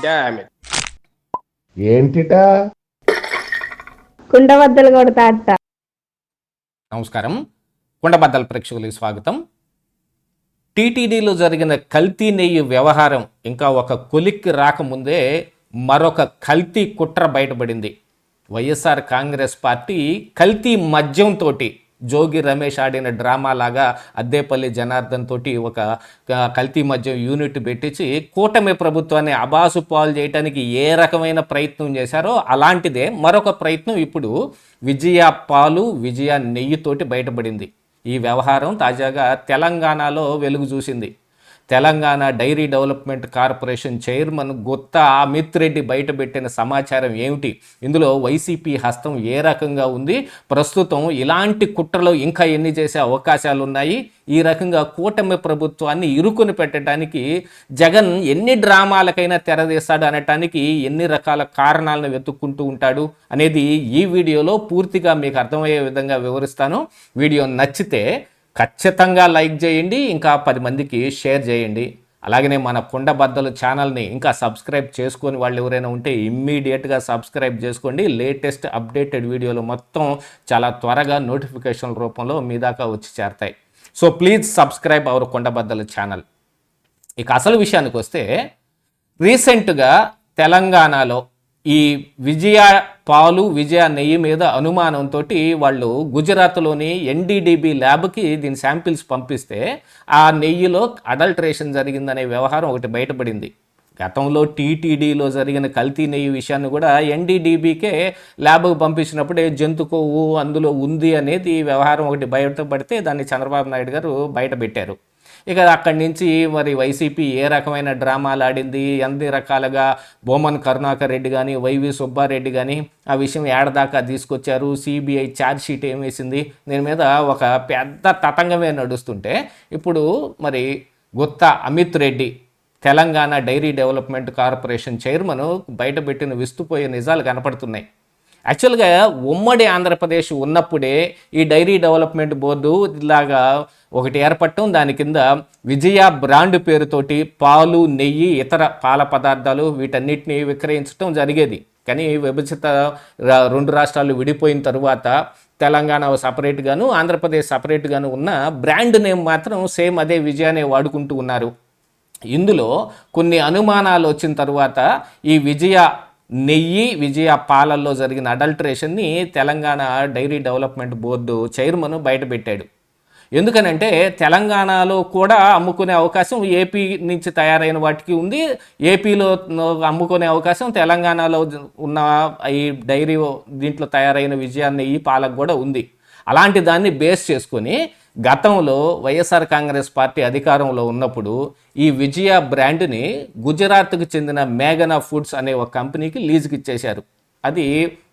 Damn it. ఏంటిటా కుండబద్దలు కొడతా అత్త. నమస్కారం, కుండబద్దల ప్రేక్షకులకు స్వాగతం. టీటీడీలో జరిగిన కల్తీ నెయ్యి వ్యవహారం ఇంకా ఒక కొలిక్కి రాకముందే మరొక కల్తీ కుట్ర బయటపడింది. వైఎస్ఆర్ కాంగ్రెస్ పార్టీ కల్తీ మద్యంతో జోగి రమేష్ ఆడిన డ్రామా లాగా అద్దేపల్లి జనార్దన్ తోటి ఒక కల్తీ మద్యం యూనిట్ పెట్టించి కూటమి ప్రభుత్వాన్ని అబాసు పాలు చేయడానికి ఏ రకమైన ప్రయత్నం చేశారో అలాంటిదే మరొక ప్రయత్నం ఇప్పుడు విజయ పాలు విజయ నెయ్యితోటి బయటపడింది. ఈ వ్యవహారం తాజాగా తెలంగాణలో వెలుగు చూసింది. Telangana dairy development corporation chairman Gutta Amit Reddy బయటపెట్టిన సమాచారం ఏమిటి, ఇందులో వైసీపీ హస్తం ఏ రకంగా ఉంది, ప్రస్తుతం ఇలాంటి కుట్రలు ఇంకా ఎన్ని చేసే అవకాశాలు ఉన్నాయి, ఈ రకంగా కూటమి ప్రభుత్వాన్ని ఇరుకుని పెట్టడానికి జగన్ ఎన్ని డ్రామాలకైనా తెరదీస్తాడు అనటానికి ఎన్ని రకాల కారణాలను వెతుక్కుంటూ ఉంటాడు అనేది ఈ వీడియోలో పూర్తిగా మీకు అర్థమయ్యే విధంగా వివరిస్తాను. వీడియో నచ్చితే ఖచ్చితంగా లైక్ చేయండి, ఇంకా 10 మందికి షేర్ చేయండి. అలాగనే మన కుండబద్దలు ఛానల్ని ఇంకా సబ్స్క్రైబ్ చేసుకొని వాళ్ళు ఎవరైనా ఉంటే ఇమ్మీడియట్గా సబ్స్క్రైబ్ చేసుకోండి. లేటెస్ట్ అప్డేటెడ్ వీడియోలు మొత్తం చాలా త్వరగా నోటిఫికేషన్ రూపంలో మీ దాకా వచ్చి చేరతాయి. So please subscribe our Kundabaddalu channel. ఇక అసలు విషయానికి వస్తే, రీసెంట్గా తెలంగాణలో ఈ విజయ పాలు విజయ నెయ్యి మీద అనుమానంతో వాళ్ళు గుజరాత్లోని ఎన్డీడీబీ ల్యాబ్కి దీని శాంపిల్స్ పంపిస్తే ఆ నెయ్యిలో అడల్ట్రేషన్ జరిగిందనే వ్యవహారం ఒకటి బయటపడింది. గతంలో టీటీడీలో జరిగిన కల్తీ నెయ్యి విషయాన్ని కూడా ఎన్డీడీబీకే ల్యాబ్కి పంపించినప్పుడే జంతు కొవ్వు అందులో ఉంది అనేది ఈ వ్యవహారం ఒకటి బయటపడితే దాన్ని చంద్రబాబు నాయుడు గారు బయటపెట్టారు. ఇక అక్కడి నుంచి మరి వైసీపీ ఏ రకమైన డ్రామాలు ఆడింది, ఎన్ని రకాలుగా బొమ్మన్ కరుణాకర్ రెడ్డి కానీ వైవి సుబ్బారెడ్డి కానీ ఆ విషయం ఏడదాకా తీసుకొచ్చారు, సిబిఐ ఛార్జ్ షీట్ ఏమేసింది, దీని మీద ఒక పెద్ద తతంగమే నడుస్తుంటే ఇప్పుడు మరి Gutta Amit Reddy Telangana dairy development corporation chairman బయటపెట్టిన విస్తుపోయే నిజాలు కనపడుతున్నాయి. యాక్చువల్గా ఉమ్మడి ఆంధ్రప్రదేశ్ ఉన్నప్పుడే ఈ డైరీ డెవలప్మెంట్ బోర్డు ఇలాగా ఒకటి ఏర్పడటం, దాని కింద విజయ బ్రాండ్ పేరుతోటి పాలు నెయ్యి ఇతర పాల పదార్థాలు వీటన్నిటిని విక్రయించడం జరిగేది. కానీ విభజిత 2 రాష్ట్రాలు విడిపోయిన తరువాత తెలంగాణ సపరేట్గాను ఆంధ్రప్రదేశ్ సపరేట్గాను ఉన్న బ్రాండ్ నేమ్ మాత్రం సేమ్ అదే విజయానే వాడుకుంటూ ఉన్నారు. ఇందులో కొన్ని అనుమానాలు వచ్చిన తర్వాత ఈ విజయ నెయ్యి విజయ పాలల్లో జరిగిన అడల్ట్రేషన్ని Telangana dairy development board chairman బయటపెట్టాడు. ఎందుకనంటే తెలంగాణలో కూడా అమ్ముకునే అవకాశం ఏపీ నుంచి తయారైన వాటికి ఉంది, ఏపీలో అమ్ముకునే అవకాశం తెలంగాణలో ఉన్న ఈ డైరీ దీంట్లో తయారైన విజయ నెయ్యి పాలకు కూడా ఉంది. అలాంటి దాన్ని బేస్ చేసుకొని గతంలో వైఎస్ఆర్ కాంగ్రెస్ పార్టీ అధికారంలో ఉన్నప్పుడు ఈ విజయ బ్రాండ్ని గుజరాత్కు చెందిన మేఘనా ఫుడ్స్ అనే ఒక కంపెనీకి లీజుకి ఇచ్చేశారు. అది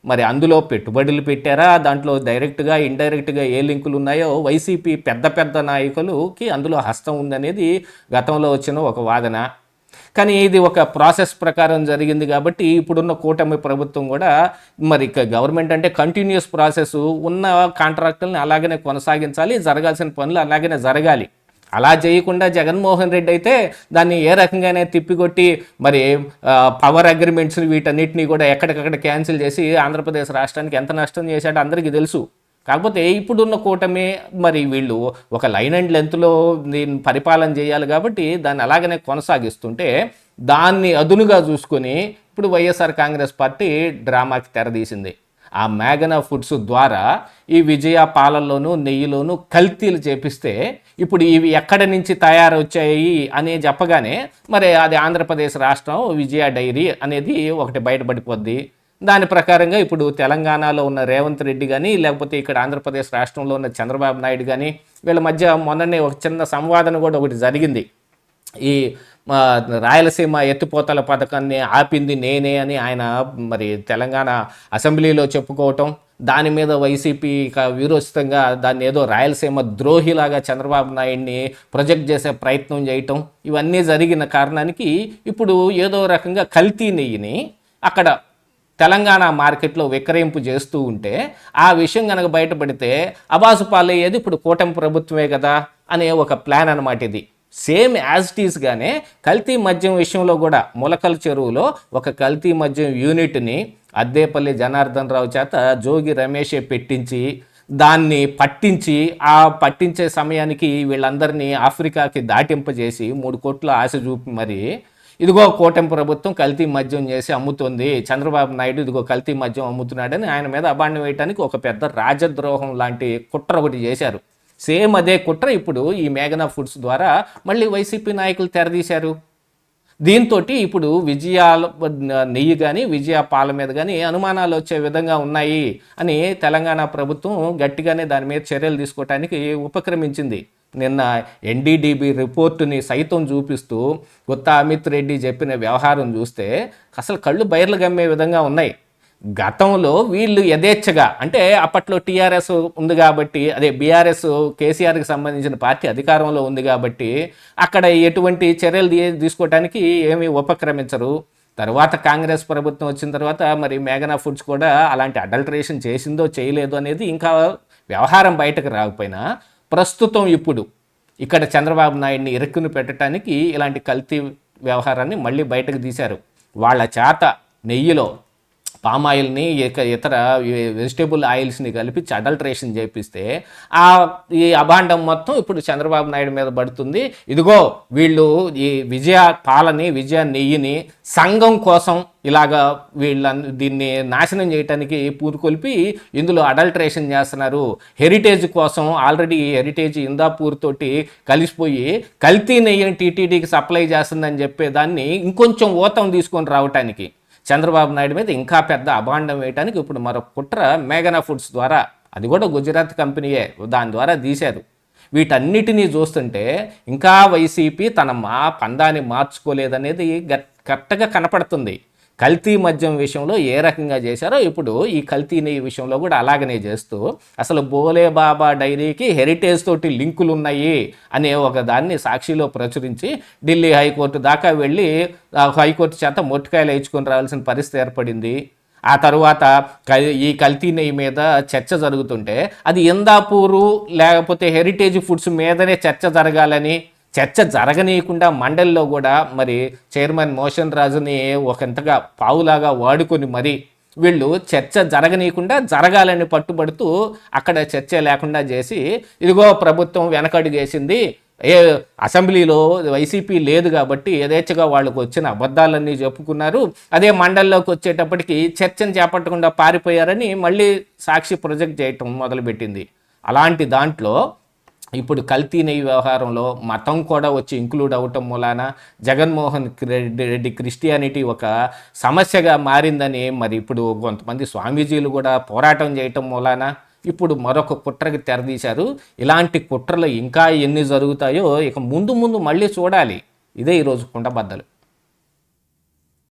మరి అందులో పెట్టుబడులు పెట్టారా, దాంట్లో డైరెక్ట్గా ఇండైరెక్ట్గా ఏ లింకులు ఉన్నాయో వైసీపీ పెద్ద నాయకులకి అందులో హస్తం ఉందనేది గతంలో వచ్చిన ఒక వాదన. కానీ ఇది ఒక ప్రాసెస్ ప్రకారం జరిగింది కాబట్టి ఇప్పుడున్న కూటమి ప్రభుత్వం కూడా మరి గవర్నమెంట్ అంటే కంటిన్యూస్ ప్రాసెస్, ఉన్న కాంట్రాక్టులను అలాగనే కొనసాగించాలి, జరగాల్సిన పనులు అలాగనే జరగాలి. అలా చేయకుండా జగన్మోహన్ రెడ్డి అయితే దాన్ని ఏ రకంగానే తిప్పికొట్టి మరి పవర్ అగ్రిమెంట్స్ వీటన్నిటినీ కూడా ఎక్కడికక్కడ క్యాన్సిల్ చేసి ఆంధ్రప్రదేశ్ రాష్ట్రానికి ఎంత నష్టం చేశాడో అందరికీ తెలుసు. కాకపోతే ఇప్పుడున్న కూటమి మరి వీళ్ళు ఒక లైన్ అండ్ లెంత్లో దీన్ని పరిపాలన చేయాలి కాబట్టి దాన్ని అలాగనే కొనసాగిస్తుంటే దాన్ని అదునుగా చూసుకొని ఇప్పుడు వైఎస్ఆర్ కాంగ్రెస్ పార్టీ డ్రామాకి తెరదీసింది. ఆ మేఘనా ఫుడ్స్ ద్వారా ఈ విజయ పాలల్లోనూ నెయ్యిలోనూ కల్తీలు చేపిస్తే ఇప్పుడు ఇవి ఎక్కడి నుంచి తయారొచ్చాయి అని చెప్పగానే మరి అది ఆంధ్రప్రదేశ్ రాష్ట్రం విజయ డైరీ అనేది ఒకటి బయటపడిపోద్ది. దాని ప్రకారంగా ఇప్పుడు తెలంగాణలో ఉన్న రేవంత్ రెడ్డి కానీ లేకపోతే ఇక్కడ ఆంధ్రప్రదేశ్ రాష్ట్రంలో ఉన్న చంద్రబాబు నాయుడు కానీ వీళ్ళ మధ్య మొన్ననే ఒక చిన్న సంవాదన కూడా ఒకటి జరిగింది. ఈ రాయలసీమ ఎత్తిపోతల పథకాన్ని ఆపింది నేనే అని ఆయన మరి తెలంగాణ అసెంబ్లీలో చెప్పుకోవటం, దాని మీద వైసీపీ విరోచితంగా దాన్ని ఏదో రాయలసీమ ద్రోహిలాగా చంద్రబాబు నాయుడిని ప్రొజెక్ట్ చేసే ప్రయత్నం చేయటం, ఇవన్నీ జరిగిన కారణానికి ఇప్పుడు ఏదో రకంగా కల్తీ నెయ్యిని అక్కడ తెలంగాణ మార్కెట్లో విక్రయింపు చేస్తూ ఉంటే ఆ విషయం కనుక బయటపడితే అబాసు పాలయ్యేది ఇప్పుడు కూటమి ప్రభుత్వమే కదా అనే ఒక ప్లాన్ అన్నమాట ఇది. సేమ్ యాజ్ ఇట్ ఈస్గానే కల్తీ మద్యం విషయంలో కూడా ములకల చెరువులో ఒక కల్తీ మద్యం యూనిట్ని అద్దేపల్లి జనార్దన్ రావు చేత జోగి రమేషే పెట్టించి దాన్ని పట్టించి ఆ పట్టించే సమయానికి వీళ్ళందరినీ ఆఫ్రికాకి దాటింపజేసి 3 కోట్ల ఆశ చూపి మరి ఇదిగో కూటమి ప్రభుత్వం కల్తీ మద్యం చేసి అమ్ముతుంది, చంద్రబాబు నాయుడు ఇదిగో కల్తీ మద్యం అమ్ముతున్నాడని ఆయన మీద అబాండం వేయడానికి ఒక పెద్ద రాజద్రోహం లాంటి కుట్ర ఒకటి చేశారు. సేమ్ అదే కుట్ర ఇప్పుడు ఈ మేఘనా ఫుడ్స్ ద్వారా మళ్ళీ వైసీపీ నాయకులు తెరదీశారు. దీంతో ఇప్పుడు విజయాల నెయ్యి కానీ విజయ పాల మీద కానీ అనుమానాలు వచ్చే విధంగా ఉన్నాయి అని తెలంగాణ ప్రభుత్వం గట్టిగానే దాని మీద చర్యలు తీసుకోవడానికి ఉపక్రమించింది. నిన్న ఎన్డీడీబీ రిపోర్టుని సైతం చూపిస్తూ కొత్త అమిత్ రెడ్డి చెప్పిన వ్యవహారం చూస్తే అసలు కళ్ళు బయర్లు గమ్మే విధంగా ఉన్నాయి. గతంలో వీళ్ళు యథేచ్ఛగా అంటే అప్పట్లో టీఆర్ఎస్ ఉంది కాబట్టి, అదే బీఆర్ఎస్ కేసీఆర్కి సంబంధించిన పార్టీ అధికారంలో ఉంది కాబట్టి అక్కడ ఎటువంటి చర్యలు తీసుకోవడానికి ఏమీ ఉపక్రమించరు. తర్వాత కాంగ్రెస్ ప్రభుత్వం వచ్చిన తర్వాత మరి మేఘనా ఫుడ్స్ కూడా అలాంటి అడల్టరేషన్ చేసిందో చేయలేదో అనేది ఇంకా వ్యవహారం బయటకు రాకపోయినా ప్రస్తుతం ఇప్పుడు ఇక్కడ చంద్రబాబు నాయుడిని ఇరుక్కుని పెట్టడానికి ఇలాంటి కల్తీ వ్యవహారాన్ని మళ్ళీ బయటకు తీశారు. వాళ్ళ చేత నెయ్యిలో పామాయిల్ని ఇతర వెజిటేబుల్ ఆయిల్స్ని కలిపి అడల్టరేషన్ చేపిస్తే ఈ అభాండం మొత్తం ఇప్పుడు చంద్రబాబు నాయుడు మీద పడుతుంది. ఇదిగో వీళ్ళు ఈ విజయ పాలని విజయ నెయ్యిని సంఘం కోసం ఇలాగా దీన్ని నాశనం చేయడానికి పూరుకొల్పి ఇందులో అడల్టరేషన్ చేస్తున్నారు. హెరిటేజ్ కోసం ఆల్రెడీ హెరిటేజ్ ఇందాపూర్ తోటి కలిసిపోయి కల్తీ నెయ్యిని టీటీడీకి సప్లై చేస్తుందని చెప్పేదాన్ని ఇంకొంచెం ఊతం తీసుకొని రావటానికి చంద్రబాబు నాయుడు మీద ఇంకా పెద్ద అభాండం వేయడానికి ఇప్పుడు మరొక కుట్ర మేఘనా ఫుడ్స్ ద్వారా, అది కూడా గుజరాత్ కంపెనీయే, దాని ద్వారా తీశారు. వీటన్నిటినీ చూస్తుంటే ఇంకా వైసీపీ తన పందాన్ని మార్చుకోలేదనేది కరెక్ట్గా కనపడుతుంది. కల్తీ మద్యం విషయంలో ఏ రకంగా చేశారో ఇప్పుడు ఈ కల్తీ నెయ్యి విషయంలో కూడా అలాగనే చేస్తూ అసలు బోలే బాబా డైరీకి హెరిటేజ్ తోటి లింకులు ఉన్నాయి అనే ఒక దాన్ని సాక్షిలో ప్రచురించి ఢిల్లీ హైకోర్టు దాకా వెళ్ళి హైకోర్టు చేత మొట్టికాయలు వేయించుకొని రావాల్సిన పరిస్థితి ఏర్పడింది. ఆ తరువాత ఈ కల్తీ నెయ్యి మీద చర్చ జరుగుతుంటే అది ఇందాపూరు లేకపోతే హెరిటేజ్ ఫుడ్స్ మీదనే చర్చ జరగాలని, చర్చ జరగనీయకుండా మండలిలో కూడా మరి చైర్మన్ మోషన్ రాజుని ఒకంతగా పావులాగా వాడుకొని మరి వీళ్ళు చర్చ జరగనీయకుండా జరగాలని పట్టుబడుతూ అక్కడ చర్చ లేకుండా చేసి ఇదిగో ప్రభుత్వం వెనకడుగేసింది, అసెంబ్లీలో వైసీపీ లేదు కాబట్టి యథేచ్ఛగా వాళ్ళకు వచ్చిన అబద్ధాలన్నీ చెప్పుకున్నారు, అదే మండలిలోకి వచ్చేటప్పటికి చర్చను చేపట్టకుండా పారిపోయారని మళ్ళీ సాక్షి ప్రొజెక్ట్ చేయటం మొదలుపెట్టింది. అలాంటి దాంట్లో ఇప్పుడు కల్తీ నెయ్యి వ్యవహారంలో మతం కూడా వచ్చి ఇంక్లూడ్ అవ్వటం మూలాన జగన్మోహన్ రెడ్డి క్రిస్టియానిటీ ఒక సమస్యగా మారిందని మరి ఇప్పుడు కొంతమంది స్వామీజీలు కూడా పోరాటం చేయటం మూలాన ఇప్పుడు మరొక కుట్రకి తెరదీశారు. ఇలాంటి కుట్రలు ఇంకా ఎన్ని జరుగుతాయో ఇక ముందు మళ్ళీ చూడాలి. ఇదే ఈరోజు కుండబద్దలు.